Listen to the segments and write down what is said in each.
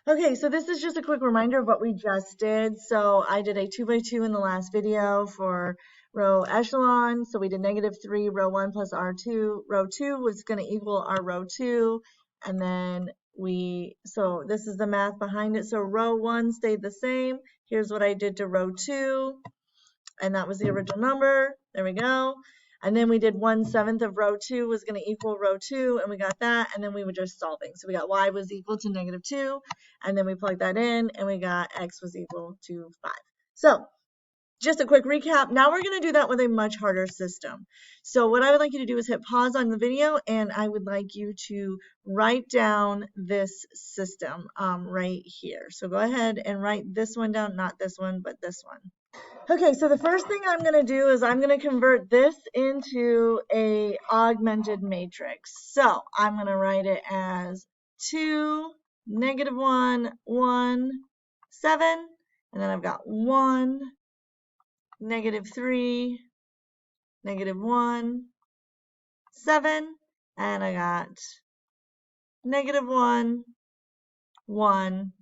Okay, so this is just a quick reminder of what we just did. So I did a 2 by 2 in the last video for row echelon. So we did -3 row 1 plus R2. Row 2 was going to equal our row 2. And then so this is the math behind it. So row 1 stayed the same. Here's what I did to row 2. And that was the original number. There we go. And then we did 1/7 of row 2 was going to equal row 2, and we got that, and then we were just solving. So we got y was equal to -2, and then we plugged that in, and we got x was equal to 5. So just a quick recap. Now we're going to do that with a much harder system. So what I would like you to do is hit pause on the video, and I would like you to write down this system right here. So go ahead and write this one down, not this one, but this one. Okay, so the first thing I'm going to do is I'm going to convert this into a augmented matrix. So I'm going to write it as 2, -1, 1, 7, and then I've got 1, -3, -1, 7, and I got -1, 1,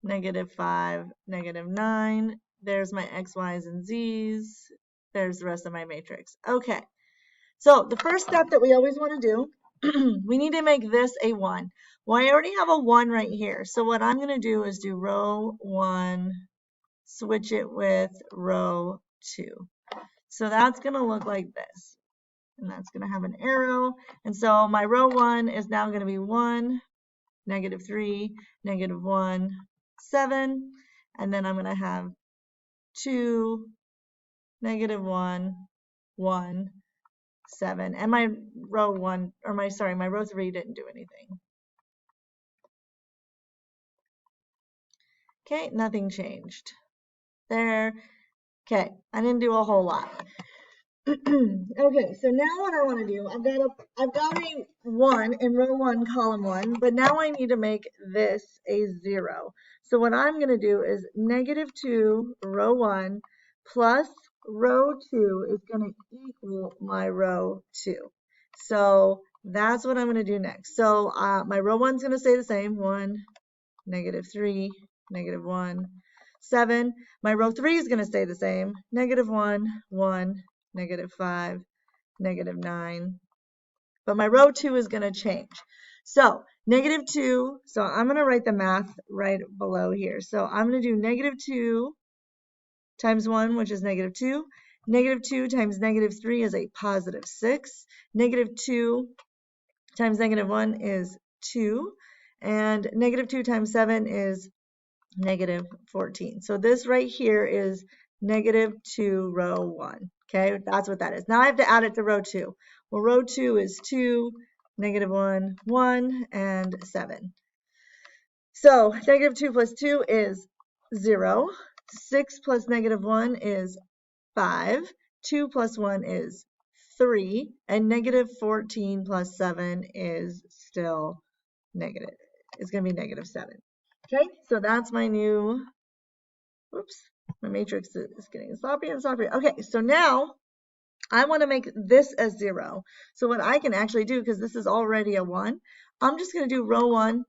-5, -9. There's my x, y's, and z's. There's the rest of my matrix. Okay, so the first step that we always want to do, we need to make this a 1. Well, I already have a 1 right here. So what I'm going to do is do row 1, switch it with row 2. So that's going to look like this. And that's going to have an arrow. And so my row 1 is now going to be 1, -3, -1, 7. And then I'm going to have 2, -1, 1, 7. And my row 1, or my row 3 didn't do anything. Okay, nothing changed. There. Okay, I didn't do a whole lot. Okay, so now what I want to do, I've got a 1 in row 1, column 1, but now I need to make this a 0. So what I'm going to do is -2 row 1 plus row 2 is going to equal my row 2. So that's what I'm going to do next. So my row 1 is going to stay the same, 1, -3, -1, 7. My row 3 is going to stay the same, -1, 1, -5, -9. But my row 2 is going to change. So -2, so I'm going to write the math right below here. So I'm going to do -2 times 1, which is -2. -2 times -3 is a +6. -2 times -1 is 2. And -2 times 7 is -14. So this right here is -2 row 1. Okay, that's what that is. Now I have to add it to row 2. Well, row 2 is 2, -1, 1, and 7. So -2 plus 2 is 0. 6 plus -1 is 5. 2 plus 1 is 3. And -14 plus 7 is still negative. It's going to be -7. Okay, so that's my new, oops, my matrix is getting sloppy and sloppy. Okay, so now I want to make this a 0. So what I can actually do, because this is already a 1, I'm just going to do row 1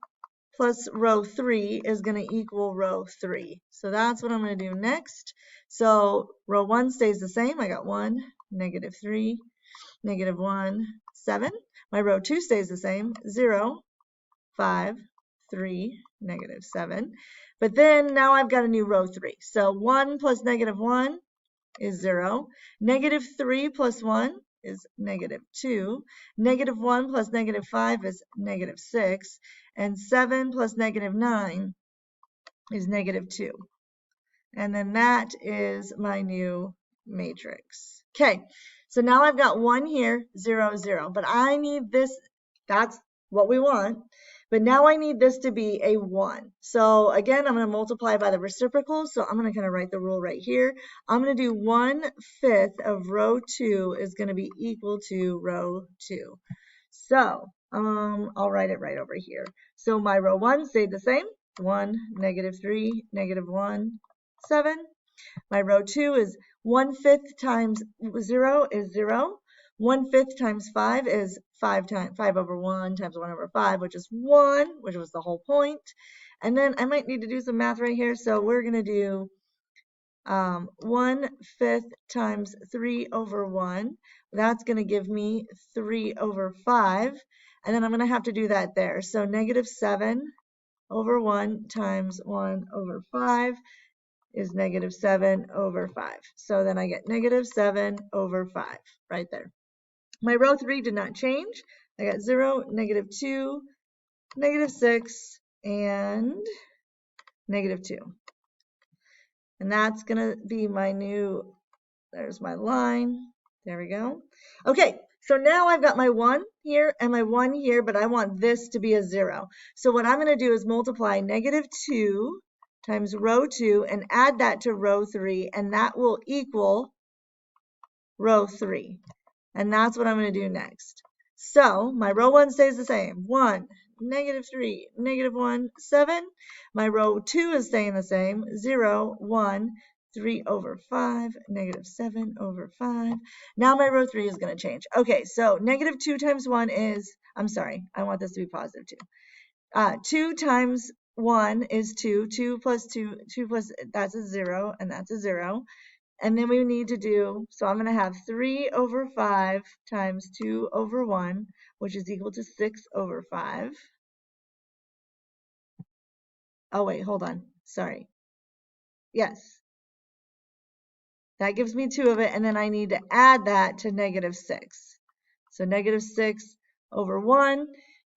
plus row 3 is going to equal row 3. So that's what I'm going to do next. So row 1 stays the same. I got 1, -3, -1, 7. My row 2 stays the same, 0, 5, 3, -7. But then now I've got a new row 3. So 1 plus -1 is 0. -3 plus 1 is -2. -1 plus -5 is -6. And 7 plus -9 is -2. And then that is my new matrix. Okay, so now I've got 1 here, 0, 0. But I need this, that's what we want. But now I need this to be a 1. So again, I'm going to multiply by the reciprocal. So I'm going to kind of write the rule right here. I'm going to do 1/5 of row 2 is going to be equal to row 2. So I'll write it right over here. So my row 1 stayed the same. 1, -3, -1, 7. My row 2 is 1/5 times 0 is 0. 1/5 times 5 is 5 over 1 times 1 over 5, which is 1, which was the whole point. And then I might need to do some math right here, so we're going to do 1/5 times 3 over 1. That's going to give me 3 over 5. And then I'm going to have to do that there. So negative 7 over 1 times 1 over 5 is negative 7 over 5. So then I get negative 7 over 5 right there. My row 3 did not change. I got 0, negative 2, negative 6, and negative 2. And that's going to be my new, there's my line. There we go. Okay, so now I've got my 1 here and my 1 here, but I want this to be a 0. So what I'm going to do is multiply negative 2 times row 2 and add that to row 3, and that will equal row 3. And that's what I'm going to do next. So my row 1 stays the same. 1, negative 3, negative 1, 7. My row 2 is staying the same. 0, 1, 3 over 5, negative 7 over 5. Now my row 3 is going to change. Okay, so negative 2 times 1 is, I'm sorry, I want this to be positive 2. 2 times 1 is 2. 2 plus 2, 2 plus, that's a 0, and that's a 0. And then we need to do, so I'm going to have 3 over 5 times 2 over 1, which is equal to 6 over 5. Oh, wait, hold on. Sorry. Yes. That gives me 2 of it, and then I need to add that to negative 6. So negative 6 over 1,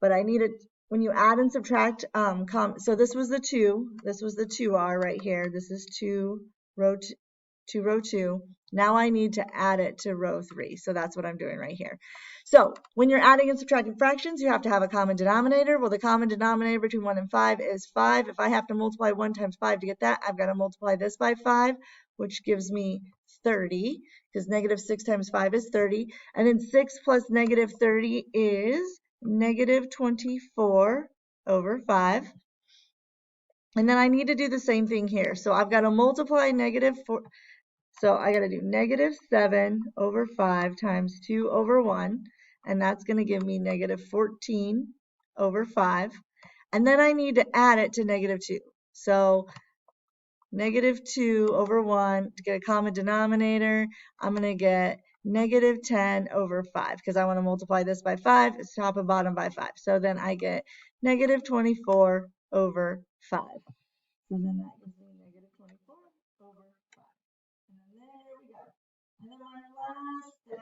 but I need it, when you add and subtract, so this was the 2. This was the 2r right here. This is 2 row 2. To row 2. Now I need to add it to row 3. So that's what I'm doing right here. So when you're adding and subtracting fractions, you have to have a common denominator. Well, the common denominator between 1 and 5 is 5. If I have to multiply 1 times 5 to get that, I've got to multiply this by 5, which gives me 30, because negative 6 times 5 is 30. And then 6 plus negative 30 is negative 24 over 5. And then I need to do the same thing here. So I've got to multiply negative 4. So I got to do negative 7 over 5 times 2 over 1, and that's going to give me negative 14 over 5. And then I need to add it to negative 2. So negative 2 over 1, to get a common denominator, I'm going to get negative 10 over 5, because I want to multiply this by 5, it's top and bottom by 5. So then I get negative 24 over 5. So then that gives me negative 24 over 5. And then there we go. And then my last step,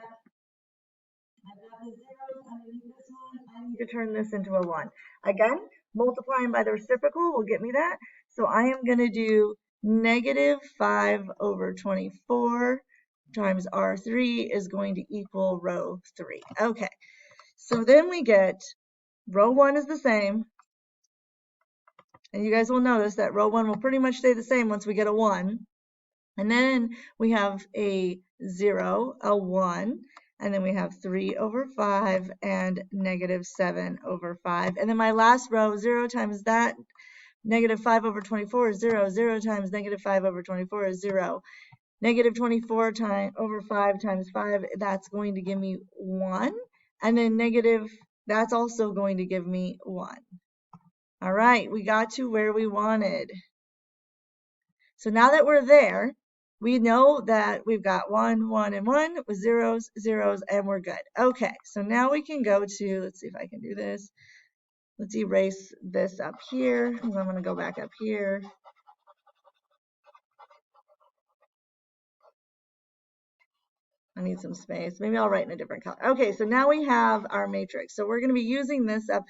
I've got the zeros underneath this one. I need to turn this into a 1. Again, multiplying by the reciprocal will get me that. So I am going to do negative 5 over 24 times R3 is going to equal row 3. Okay, so then we get row 1 is the same. And you guys will notice that row 1 will pretty much stay the same once we get a 1. And then we have a 0, a 1, and then we have 3 over 5 and negative 7 over 5. And then my last row, 0 times that, negative 5 over 24 is 0. 0 times negative 5 over 24 is 0. Negative 24 over 5 times 5, that's going to give me 1. And then negative, that's also going to give me 1. All right, we got to where we wanted. So now that we're there, we know that we've got 1, 1, and 1 with zeros, zeros, and we're good. Okay, so now we can go to, let's see if I can do this. Let's erase this up here. I'm going to go back up here. I need some space. Maybe I'll write in a different color. Okay, so now we have our matrix. So we're going to be using this up.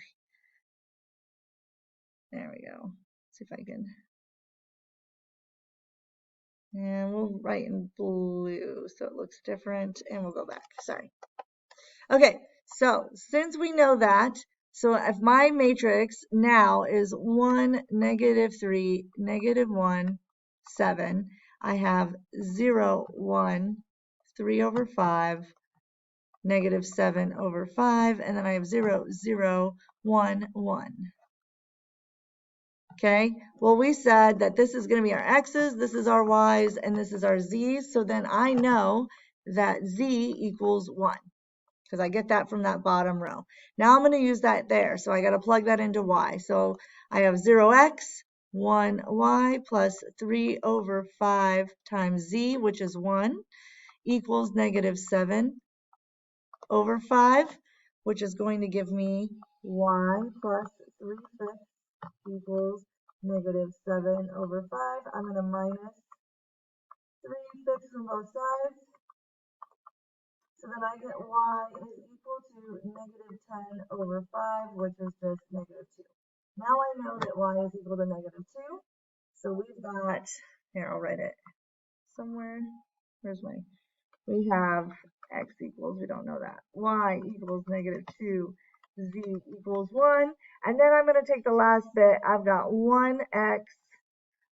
There we go. Let's see if I can. And we'll write in blue so it looks different. And we'll go back. Sorry. Okay, so since we know that, so if my matrix now is 1, negative 3, negative 1, 7, I have 0, 1, 3 over 5, negative 7 over 5, and then I have 0, 0, 1, 1. Okay, well, we said that this is going to be our x's, this is our y's, and this is our z's. So then I know that z equals 1. because I get that from that bottom row. Now I'm going to use that there, so I got to plug that into y. So I have 0x, 1y plus 3 over 5 times z, which is 1, equals negative 7 over 5, which is going to give me y plus 3/5 equals negative 7 over 5. I'm going to minus 3/5 from both sides. So then I get y is equal to negative 10 over 5, which is just negative 2. Now I know that y is equal to negative 2. So we've got, here, I'll write it somewhere. Where's my, we have x equals, we don't know that, y equals negative 2, z equals 1. And then I'm going to take the last bit. I've got 1x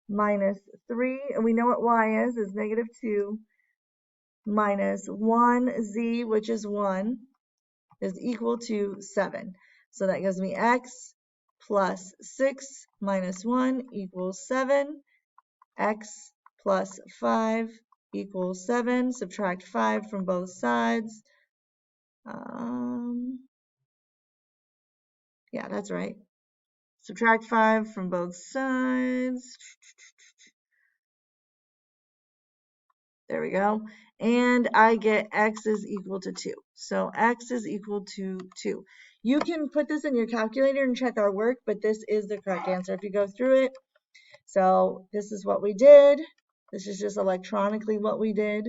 minus 3, and we know what y is negative 2, minus 1z, which is 1, is equal to 7. So that gives me x plus 6 minus 1 equals 7. X plus 5 equals 7. Subtract 5 from both sides. Yeah, that's right. Subtract 5 from both sides. There we go. And I get x is equal to 2. So x is equal to 2. You can put this in your calculator and check our work, but this is the correct answer if you go through it. So this is what we did. This is just electronically what we did.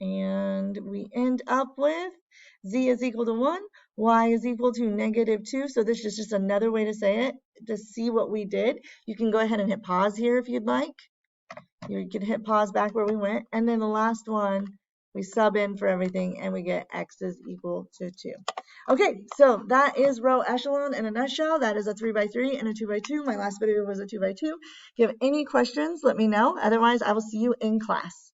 And we end up with z is equal to 1, y is equal to negative 2. So this is just another way to say it, to see what we did. You can go ahead and hit pause here if you'd like. You can hit pause back where we went. And then the last one, we sub in for everything and we get x is equal to 2. Okay, so that is row echelon in a nutshell. That is a 3x3 and a 2x2. My last video was a 2x2. If you have any questions, let me know. Otherwise, I will see you in class.